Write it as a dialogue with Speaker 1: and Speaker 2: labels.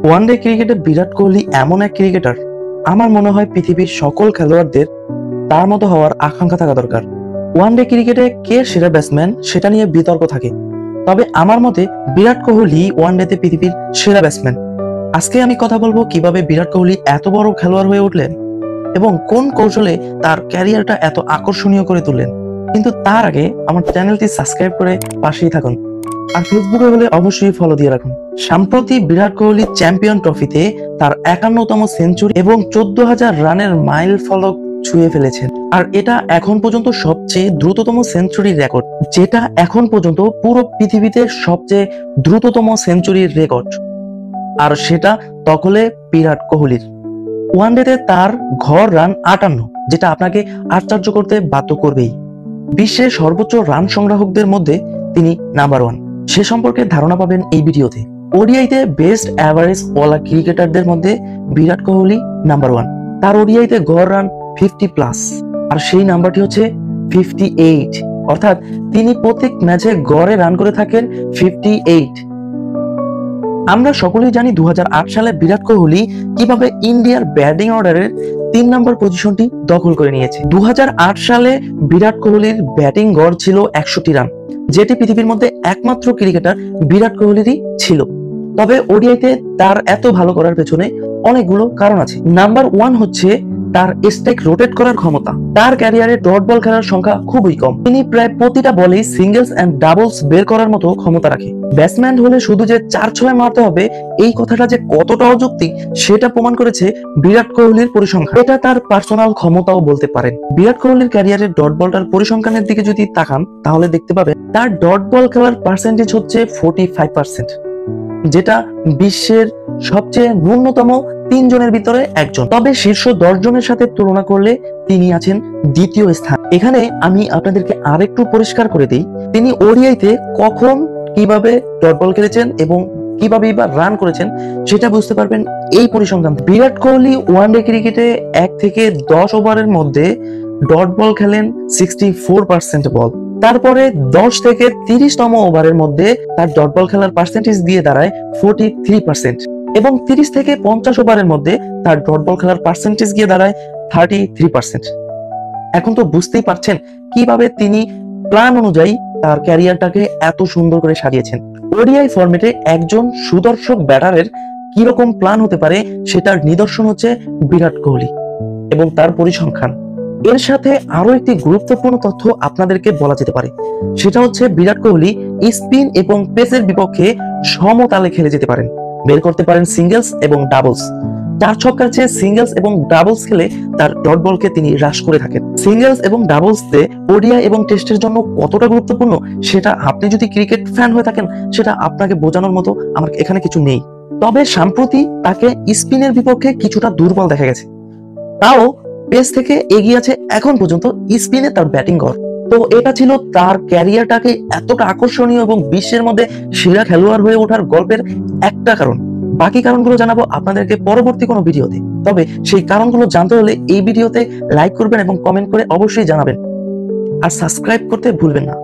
Speaker 1: One day ক্রিকেটে বিরাট কোহলি এমন এক ক্রিকেটার, আমার মনে হয় পৃথিবীর সকল খেলোয়াড়দের তার মতো হওয়ার আকাঙ্ক্ষা থাকা দরকার। ওয়ানডে ক্রিকেটে কে সেরা ব্যাটসম্যান সেটা নিয়ে বিতর্ক থাকে, তবে আমার মতে বিরাট কোহলি ওয়ানডেতে পৃথিবীর সেরা ব্যাটসম্যান। আজকে আমি কথা বলবো কিভাবে বিরাট কোহলি এত বড় খেলোয়াড় হয়ে উঠলেন এবং কোন কৌশলে তার ক্যারিয়ারটা এত আকর্ষণীয় করে তুললেন। কিন্তু তার আগে আমার চ্যানেলটি সাবস্ক্রাইব করে পাশেই থাকুন, আর ফেসবুকে হলে অবশ্যই ফলো দিয়ে রাখুন। সম্প্রতি বিরাট কোহলি চ্যাম্পিয়ন ট্রফিতে তার 51তম সেঞ্চুরি এবং 14,000 রানের মাইল ফলক ছুঁয়ে ফেলেছেন, আর এটা এখন পর্যন্ত সবচেয়ে দ্রুততম সেঞ্চুরির রেকর্ড, যেটা এখন পর্যন্ত পুরো পৃথিবীতে সবচেয়ে দ্রুততম সেঞ্চুরির রেকর্ড, আর সেটা দখলে বিরাট কোহলির। ওয়ানডেতে তার গড় রান 58, যেটা আপনাকে আশ্চর্য করতে বাধ্য করবেই। বিশ্বের সর্বোচ্চ রান সংগ্রাহকদের মধ্যে তিনি নাম্বার 1। সে সম্পর্কে ধারণা পাবেন এই ভিডিওতে। ওডিআইতে বেস্ট অ্যাভারেজ ওয়ালা ক্রিকেটারদের মধ্যে বিরাট কোহলি নাম্বার 1। তার ওডিআইতে গড় রান 50+, আর সেই নাম্বারটি হচ্ছে 58, অর্থাৎ তিনি প্রত্যেক ম্যাচে গড়ে রান করে থাকেন 58। আমরা সকলেই জানি 2008 সালে বিরাট কোহলি কিভাবে ইন্ডিয়ার ব্যাটিং অর্ডারের 3 নম্বর পজিশনটি দখল করে নিয়েছে। 2008 সালে বিরাট কোহলির ব্যাটিং গড় ছিল 61 রান, যেটি পৃথিবীর মধ্যে একমাত্র ক্রিকেটার বিরাট কোহলিরই ছিল। তবে ওডিআইতে তার এত ভালো করার পেছনে অনেকগুলো কারণ আছে। নাম্বার 1 হচ্ছে তার স্ট্রাইক রোটেট করার ক্ষমতা। তার ক্যারিয়ারে ডট বল খেলার সংখ্যা খুবই কম। তিনি প্রায় প্রতিটা বলেই সিঙ্গেলস এন্ড ডাবলস বের করার মতো ক্ষমতা রাখে। ব্যাটসম্যান হলে শুধু যে 4-6 মারতে হবে এই কথাটা যে কতটা অযৌক্তিক সেটা প্রমাণ করেছে বিরাট কোহলির পরিসংখ্যান। এটা তার পার্সোনাল ক্ষমতাও বলতে পারেন। বিরাট কোহলির ক্যারিয়ারের ডট বলটার পরিসংখ্যানের দিকে যদি তাকান তাহলে দেখতে পাবেন তার ডট বল খেলার পার্সেন্টেজ হচ্ছে 45%, যেটা বিশ্বের সবচেয়ে ন্যূনতম 3 জনের ভিতরে একজন। তবে শীর্ষ 10 জনের সাথে তুলনা করলে তিনি আছেন দ্বিতীয় স্থান। এখানে আমি আপনাদেরকে আরেকটু পরিষ্কার করে দিই, তিনি ওডিআইতে কখন কিভাবে ডট বল খেলেছেন এবং কিভাবে রান করেছেন সেটা বুঝতে পারবেন এই পরিসংখ্যান। বিরাট কোহলি ওয়ানডে ক্রিকেটে 1 থেকে 10 ওভারের মধ্যে ডট বল খেলেন 64% বল। তারপরে 10 থেকে 30তম ওভারের মধ্যে তার ডট বল খেলার পার্সেন্টেজ দিয়ে দাঁড়ায় 43%, এবং 30 থেকে 50 ওভারের মধ্যে তার ডট বল খেলার পার্সেন্টেজ গিয়ে দাঁড়ায় 33%। এখন তো বুঝতেই পারছেন কিভাবে তিনি প্ল্যান অনুযায়ী তার ক্যারিয়ারটাকে এত সুন্দর করে সাজিয়েছেন। ওডিআই ফরম্যাটে একজন সুদর্শক ব্যাটারের কিরকম প্ল্যান হতে পারে সেটার নিদর্শন হচ্ছে বিরাট কোহলি এবং তার পরিসংখ্যান। এর সাথে আরো একটি গুরুত্বপূর্ণ তথ্য আপনাদেরকে বলা যেতে পারে, সেটা হচ্ছে বিরাট কোহলি স্পিন এবং পেসের বিপক্ষে সমতালে খেলে যেতে পারেন, বের করতে পারেন সিঙ্গেলস এবং ডাবলস। 4 ছক্কার চেয়ে সিঙ্গেলস এবং ডাবলস খেলে তার ডট বলকে তিনি হ্রাস করে থাকেন। সিঙ্গেলস এবং ডাবলসতে ওডিআই এবং টেস্টের জন্য কতটা গুরুত্বপূর্ণ সেটা আপনি যদি ক্রিকেট ফ্যান হয়ে থাকেন সেটা আপনাকে বোঝানোর মতো আমার এখানে কিছু নেই। তবে সম্প্রতি তাকে স্পিনের বিপক্ষে কিছুটা দুর্বল দেখা গেছে, তাও পেস থেকে এগিয়ে আছে এখন পর্যন্ত স্পিনে তার ব্যাটিং গড়। তো এটা ছিল তার ক্যারিয়ারটাকে এতটা আকর্ষণীয় এবং বিশ্বের মধ্যে সেরা খেলোয়াড় হয়ে ওঠার গল্পের একটা কারণ। বাকি কারণগুলো জানাবো আপনাদেরকে পরবর্তী কোনো ভিডিওতে। তবে সেই কারণগুলো জানতে হলে এই ভিডিওতে লাইক করবেন এবং কমেন্ট করে অবশ্যই জানাবেন, আর সাবস্ক্রাইব করতে ভুলবেন না।